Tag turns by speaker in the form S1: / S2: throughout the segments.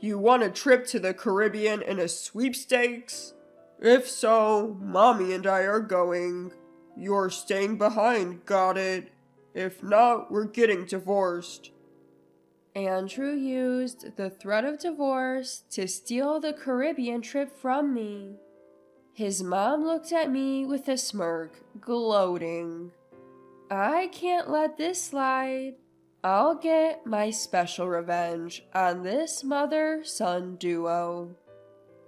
S1: You want a trip to the Caribbean and a sweepstakes? If so, Mommy and I are going. You're staying behind, got it? If not, we're getting divorced."
S2: Andrew used the threat of divorce to steal the Caribbean trip from me. His mom looked at me with a smirk, gloating. I can't let this slide. I'll get my special revenge on this mother-son duo.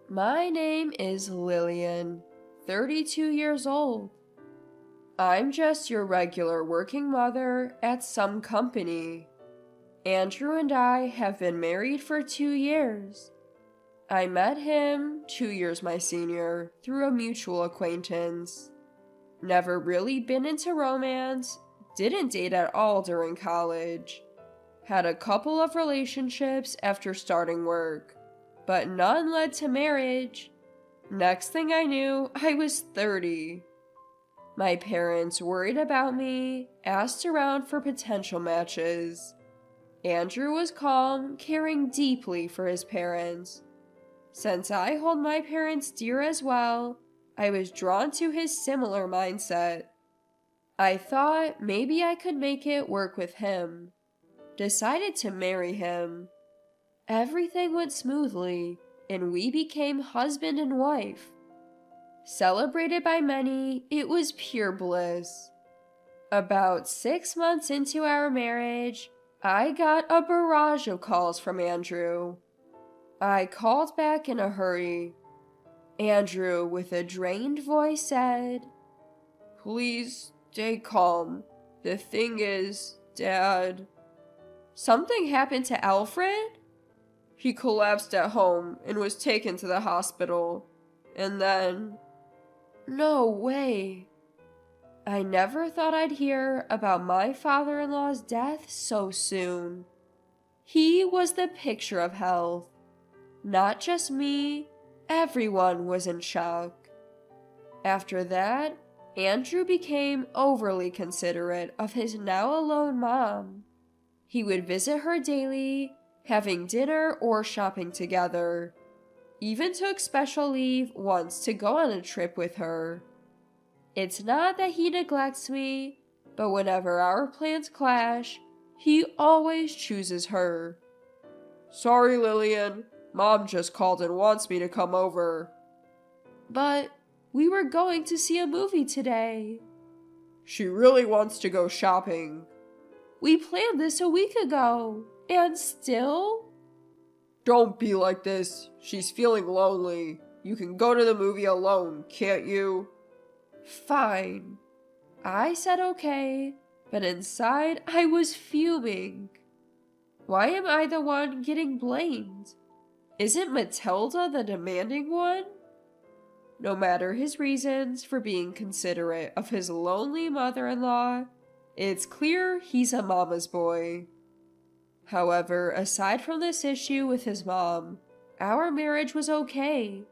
S2: My name is Lillian, 32 years old. I'm just your regular working mother at some company. Andrew and I have been married for 2 years. I met him, 2 years my senior, through a mutual acquaintance. Never really been into romance, didn't date at all during college. Had a couple of relationships after starting work, but none led to marriage. Next thing I knew, I was 30. My parents worried about me, asked around for potential matches. Andrew was calm, caring deeply for his parents. Since I hold my parents dear as well, I was drawn to his similar mindset. I thought maybe I could make it work with him. Decided to marry him. Everything went smoothly, and we became husband and wife. Celebrated by many, it was pure bliss. About 6 months into our marriage, I got a barrage of calls from Andrew. I called back in a hurry. Andrew, with a drained voice, said,
S1: "Please stay calm. The thing is, Dad."
S2: "Something happened to Alfred?"
S1: "He collapsed at home and was taken to the hospital. And then..."
S2: "No way." I never thought I'd hear about my father-in-law's death so soon. He was the picture of health. Not just me, everyone was in shock. After that, Andrew became overly considerate of his now alone mom. He would visit her daily, having dinner or shopping together. Even took special leave once to go on a trip with her. It's not that he neglects me, but whenever our plans clash, he always chooses her.
S1: "Sorry, Lillian. Mom just called and wants me to come over."
S2: "But we were going to see a movie today."
S1: "She really wants to go shopping."
S2: "We planned this a week ago, and still?"
S1: "Don't be like this. She's feeling lonely. You can go to the movie alone, can't you?"
S2: Fine. I said okay, but inside I was fuming. Why am I the one getting blamed? Isn't Matilda the demanding one? No matter his reasons for being considerate of his lonely mother-in-law, it's clear he's a mama's boy. However, aside from this issue with his mom, our marriage was okay.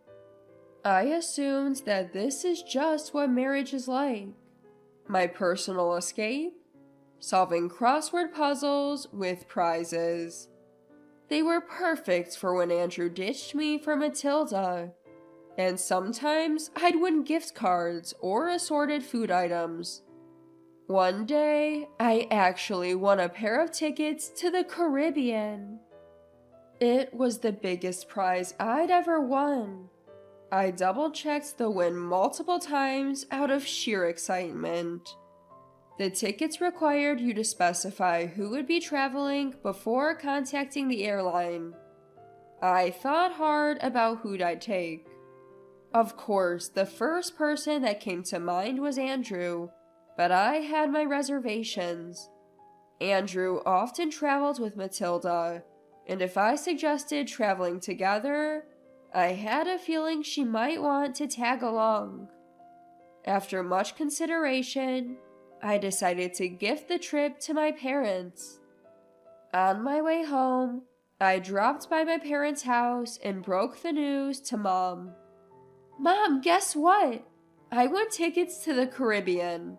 S2: I assumed that this is just what marriage is like. My personal escape? Solving crossword puzzles with prizes. They were perfect for when Andrew ditched me for Matilda. And sometimes I'd win gift cards or assorted food items. One day, I actually won a pair of tickets to the Caribbean. It was the biggest prize I'd ever won. I double-checked the win multiple times out of sheer excitement. The tickets required you to specify who would be traveling before contacting the airline. I thought hard about who'd I'd take. Of course, the first person that came to mind was Andrew, but I had my reservations. Andrew often traveled with Matilda, and if I suggested traveling together, I had a feeling she might want to tag along. After much consideration, I decided to gift the trip to my parents. On my way home, I dropped by my parents' house and broke the news to Mom. "Mom, guess what? I won tickets to the Caribbean."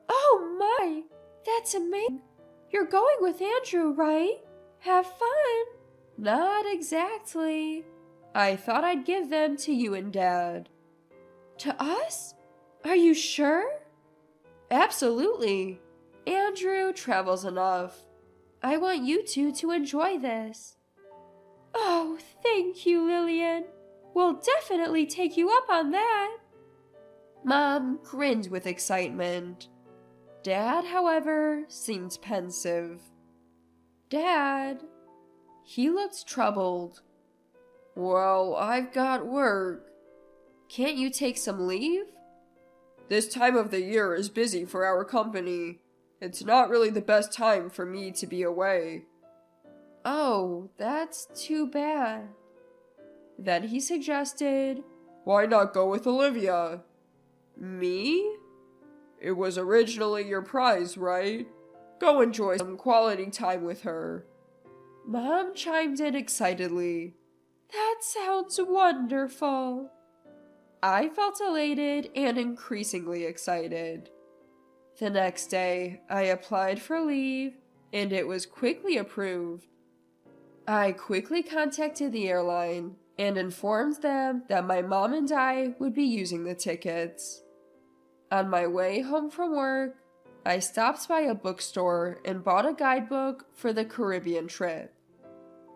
S2: "Oh my, that's amazing. You're going with Andrew, right? Have fun." Not exactly. I thought I'd give them to you and Dad. To us? Are you sure? Absolutely. Andrew travels enough. I want you two to enjoy this. Oh, thank you, Lillian. We'll definitely take you up on that. Mom grinned with excitement. Dad, however, seemed pensive. Dad. He looked troubled. Well, I've got work. Can't you take some leave? This time of the year is busy for our company. It's not really the best time for me to be away. Oh, that's too bad. Then he suggested, why not go with Olivia? Me? It was originally your prize, right? Go enjoy some quality time with her. Mom chimed in excitedly. That sounds wonderful. I felt elated and increasingly excited. The next day, I applied for leave, and it was quickly approved. I quickly contacted the airline and informed them that my mom and I would be using the tickets. On my way home from work, I stopped by a bookstore and bought a guidebook for the Caribbean trip.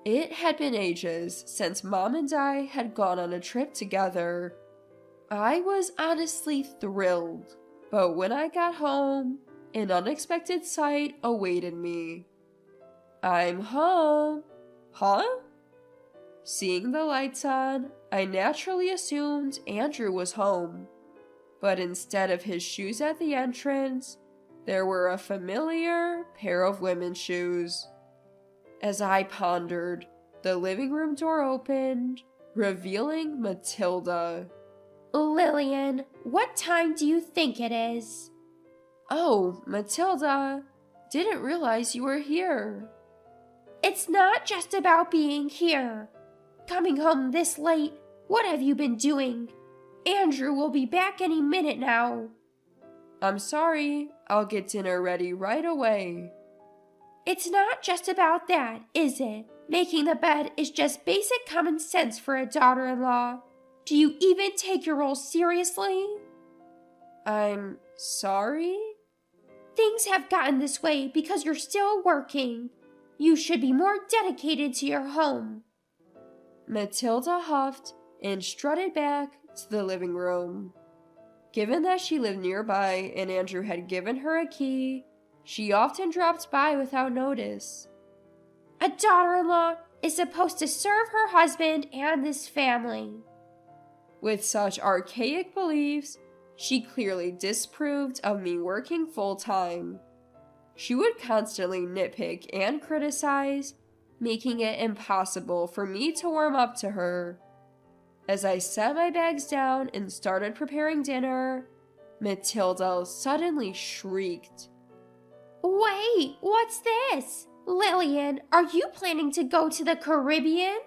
S2: It had been ages since Mom and I had gone on a trip together. I was honestly thrilled, but when I got home, an unexpected sight awaited me. I'm home. Huh? Seeing the lights on, I naturally assumed Andrew was home. But instead of his shoes at the entrance, there were a familiar pair of women's shoes. As I pondered, the living room door opened, revealing Matilda.
S3: Lillian, what time do you think it is?
S2: Oh, Matilda, didn't realize you were here.
S3: It's not just about being here. Coming home this late, what have you been doing? Andrew will be back any minute now.
S2: I'm sorry, I'll get dinner ready right away.
S3: It's not just about that, is it? Making the bed is just basic common sense for a daughter-in-law. Do you even take your role seriously?
S2: I'm sorry?
S3: Things have gotten this way because you're still working. You should be more dedicated to your home.
S2: Matilda huffed and strutted back to the living room. Given that she lived nearby and Andrew had given her a key, she often dropped by without notice.
S3: A daughter-in-law is supposed to serve her husband and this family.
S2: With such archaic beliefs, she clearly disapproved of me working full-time. She would constantly nitpick and criticize, making it impossible for me to warm up to her. As I set my bags down and started preparing dinner, Matilda suddenly shrieked.
S3: Wait, what's this? Lillian, are you planning to go to the Caribbean?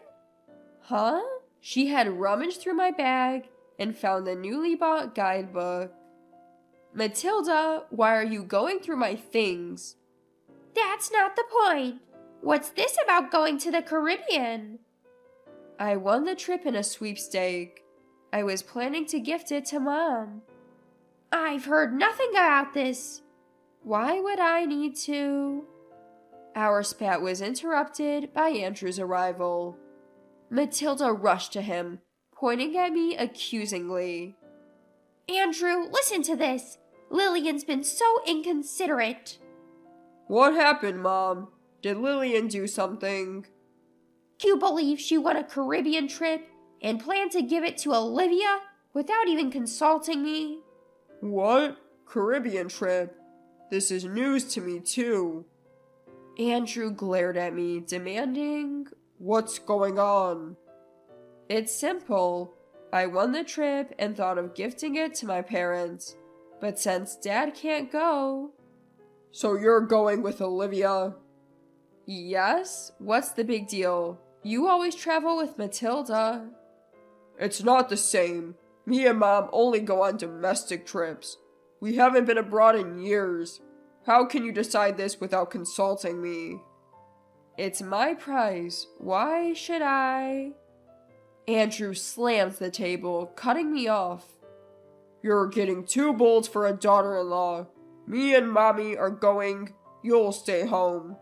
S2: Huh? She had rummaged through my bag and found the newly bought guidebook. Matilda, why are you going through my things?
S3: That's not the point. What's this about going to the Caribbean?
S2: I won the trip in a sweepstake. I was planning to gift it to Mom.
S3: I've heard nothing about this.
S2: Why would I need to? Our spat was interrupted by Andrew's arrival. Matilda rushed to him, pointing at me accusingly.
S3: Andrew, listen to this. Lillian's been so inconsiderate.
S1: What happened, Mom? Did Lillian do something?
S3: Do you believe she won a Caribbean trip and planned to give it to Olivia without even consulting me?
S1: What? Caribbean trip? This is news to me, too.
S2: Andrew glared at me, demanding,
S1: What's going on?
S2: It's simple. I won the trip and thought of gifting it to my parents. But since Dad can't go...
S1: So you're going with Olivia?
S2: Yes? What's the big deal? You always travel with Matilda.
S1: It's not the same. Me and Mom only go on domestic trips. We haven't been abroad in years. How can you decide this without consulting me?
S2: It's my prize. Why should I? Andrew slammed the table, cutting me off.
S1: You're getting too bold for a daughter-in-law. Me and Mommy are going. You'll stay home.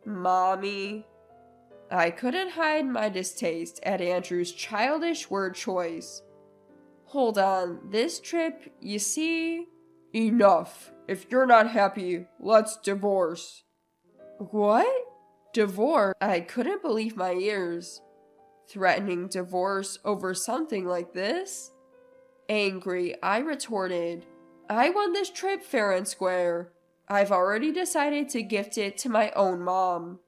S2: Mommy? I couldn't hide my distaste at Andrew's childish word choice. Hold on, this trip, you see?
S1: Enough. If you're not happy, let's divorce.
S2: What? Divorce? I couldn't believe my ears. Threatening divorce over something like this? Angry, I retorted, I won this trip fair and square. I've already decided to gift it to my own mom.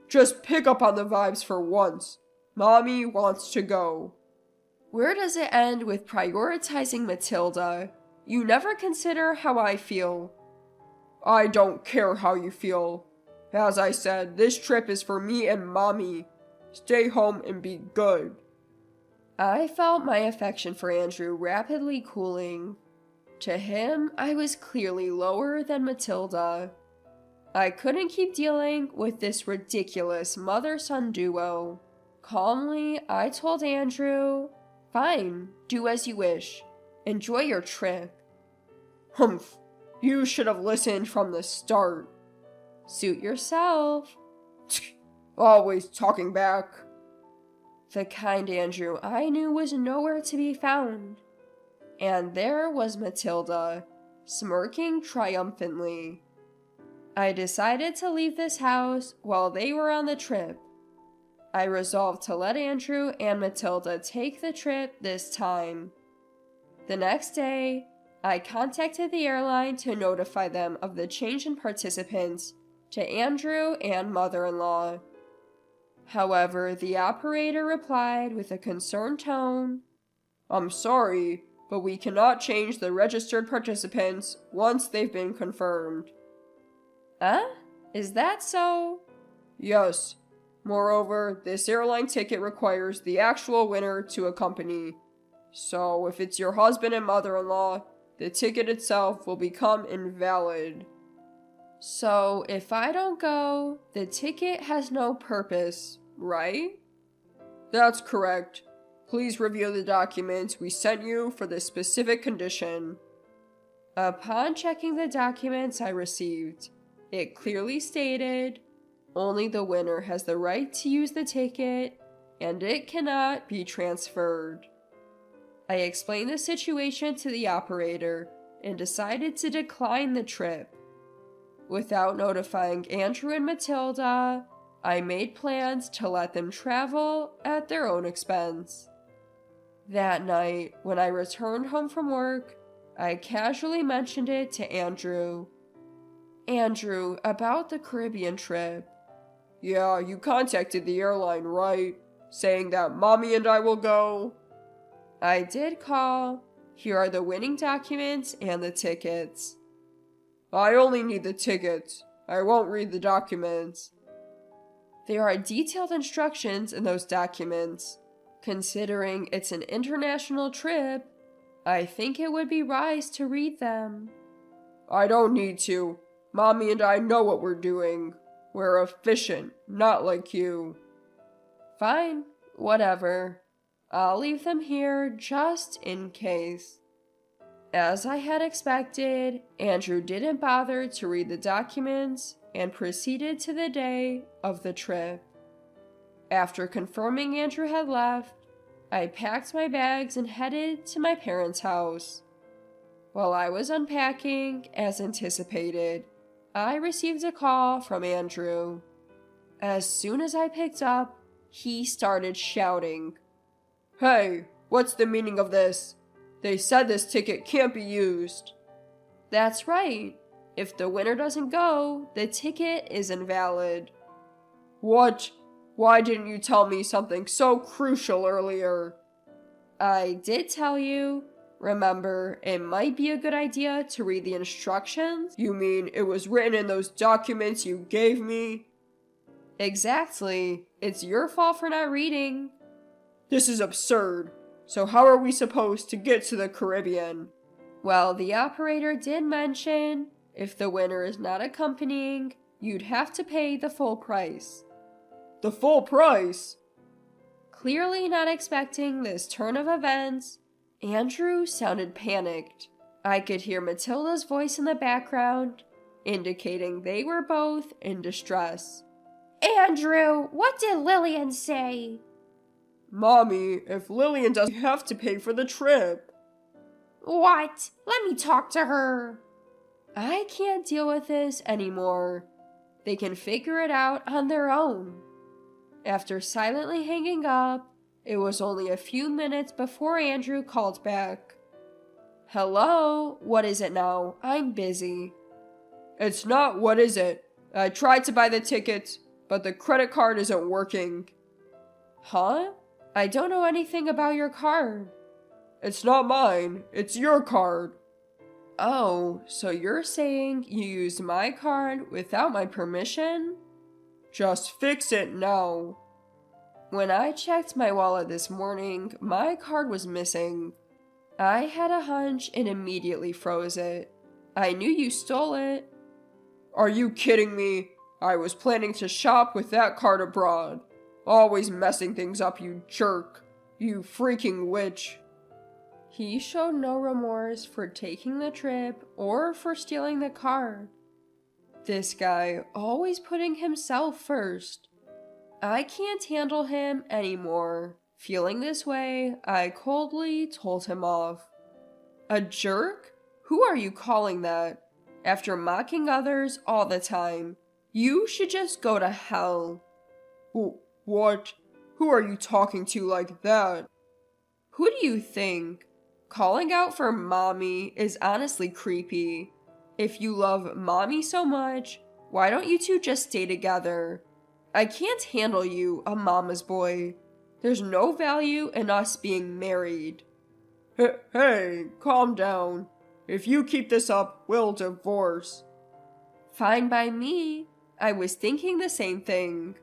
S1: Just pick up on the vibes for once. Mommy wants to go.
S2: Where does it end with prioritizing Matilda? You never consider how I feel.
S1: I don't care how you feel. As I said, this trip is for me and Mommy. Stay home and be good.
S2: I felt my affection for Andrew rapidly cooling. To him, I was clearly lower than Matilda. I couldn't keep dealing with this ridiculous mother-son duo. Calmly, I told Andrew, fine, do as you wish. Enjoy your trip.
S1: Humph, you should have listened from the start.
S2: Suit yourself.
S1: Always talking back.
S2: The kind Andrew I knew was nowhere to be found. And there was Matilda, smirking triumphantly. I decided to leave this house while they were on the trip. I resolved to let Andrew and Matilda take the trip this time. The next day, I contacted the airline to notify them of the change in participants to Andrew and mother-in-law. However, the operator replied with a concerned tone,
S1: I'm sorry, but we cannot change the registered participants once they've been confirmed.
S2: Is that so?
S1: Yes. Moreover, this airline ticket requires the actual winner to accompany. So if it's your husband and mother-in-law, the ticket itself will become invalid.
S2: So if I don't go, the ticket has no purpose, right?
S1: That's correct. Please review the documents we sent you for this specific condition.
S2: Upon checking the documents I received, it clearly stated, only the winner has the right to use the ticket, and it cannot be transferred. I explained the situation to the operator and decided to decline the trip. Without notifying Andrew and Matilda, I made plans to let them travel at their own expense. That night, when I returned home from work, I casually mentioned it to Andrew. Andrew, about the Caribbean trip.
S1: Yeah, you contacted the airline, right? Saying that Mommy and I will go?
S2: I did call. Here are the winning documents and the tickets.
S1: I only need the tickets. I won't read the documents.
S2: There are detailed instructions in those documents. Considering it's an international trip, I think it would be wise to read them.
S1: I don't need to. Mommy and I know what we're doing. We're efficient, not like you.
S2: Fine, whatever. I'll leave them here just in case. As I had expected, Andrew didn't bother to read the documents and proceeded to the day of the trip. After confirming Andrew had left, I packed my bags and headed to my parents' house. While I was unpacking, as anticipated, I received a call from Andrew. As soon as I picked up, he started shouting,
S1: Hey, what's the meaning of this? They said this ticket can't be used.
S2: That's right. If the winner doesn't go, the ticket is invalid.
S1: What? Why didn't you tell me something so crucial earlier?
S2: I did tell you. Remember, it might be a good idea to read the instructions.
S1: You mean it was written in those documents you gave me?
S2: Exactly. It's your fault for not reading.
S1: This is absurd. So how are we supposed to get to the Caribbean?
S2: Well, the operator did mention, if the winner is not accompanying, you'd have to pay the full price.
S1: The full price?
S2: Clearly not expecting this turn of events, Andrew sounded panicked. I could hear Matilda's voice in the background, indicating they were both in distress.
S3: Andrew, what did Lillian say?
S1: Mommy, if Lillian doesn't have to pay for the trip.
S3: What? Let me talk to her.
S2: I can't deal with this anymore. They can figure it out on their own. After silently hanging up, it was only a few minutes before Andrew called back. Hello, what is it now? I'm busy.
S1: It's not what is it. I tried to buy the tickets, but the credit card isn't working.
S2: Huh? I don't know anything about your card.
S1: It's not mine, it's your card.
S2: Oh, so you're saying you used my card without my permission?
S1: Just fix it now.
S2: When I checked my wallet this morning, my card was missing. I had a hunch and immediately froze it. I knew you stole it.
S1: Are you kidding me? I was planning to shop with that card abroad. Always messing things up, you jerk. You freaking witch.
S2: He showed no remorse for taking the trip or for stealing the card. This guy always putting himself first. I can't handle him anymore. Feeling this way, I coldly told him off. A jerk? Who are you calling that? After mocking others all the time, you should just go to hell.
S1: What? Who are you talking to like that?
S2: Who do you think? Calling out for mommy is honestly creepy. If you love mommy so much, why don't you two just stay together? I can't handle you, a mama's boy. There's no value in us being married.
S1: Hey, calm down. If you keep this up, we'll divorce.
S2: Fine by me. I was thinking the same thing.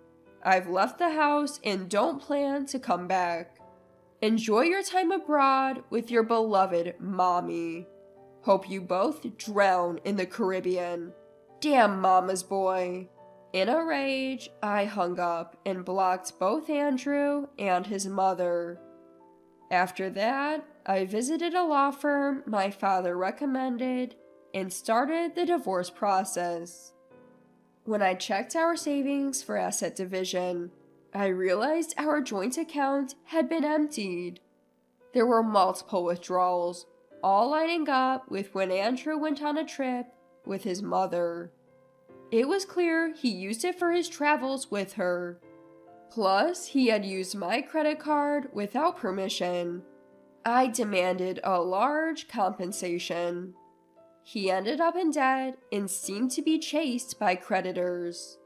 S2: I've left the house and don't plan to come back. Enjoy your time abroad with your beloved mommy. Hope you both drown in the Caribbean. Damn mama's boy. In a rage, I hung up and blocked both Andrew and his mother. After that, I visited a law firm my father recommended and started the divorce process. When I checked our savings for asset division, I realized our joint account had been emptied. There were multiple withdrawals, all lining up with when Andrew went on a trip with his mother. It was clear he used it for his travels with her. Plus, he had used my credit card without permission. I demanded a large compensation. He ended up in debt and seemed to be chased by creditors.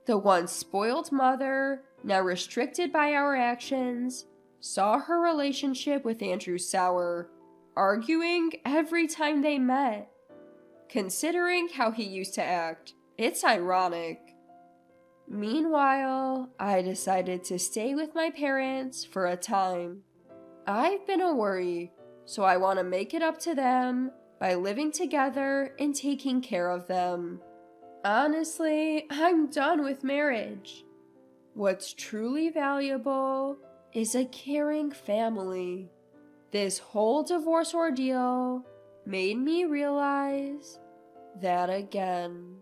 S2: The once spoiled mother, now restricted by our actions, saw her relationship with Andrew sour, arguing every time they met. Considering how he used to act, it's ironic. Meanwhile, I decided to stay with my parents for a time. I've been a worry, so I want to make it up to them by living together and taking care of them. Honestly, I'm done with marriage. What's truly valuable is a caring family. This whole divorce ordeal made me realize that again.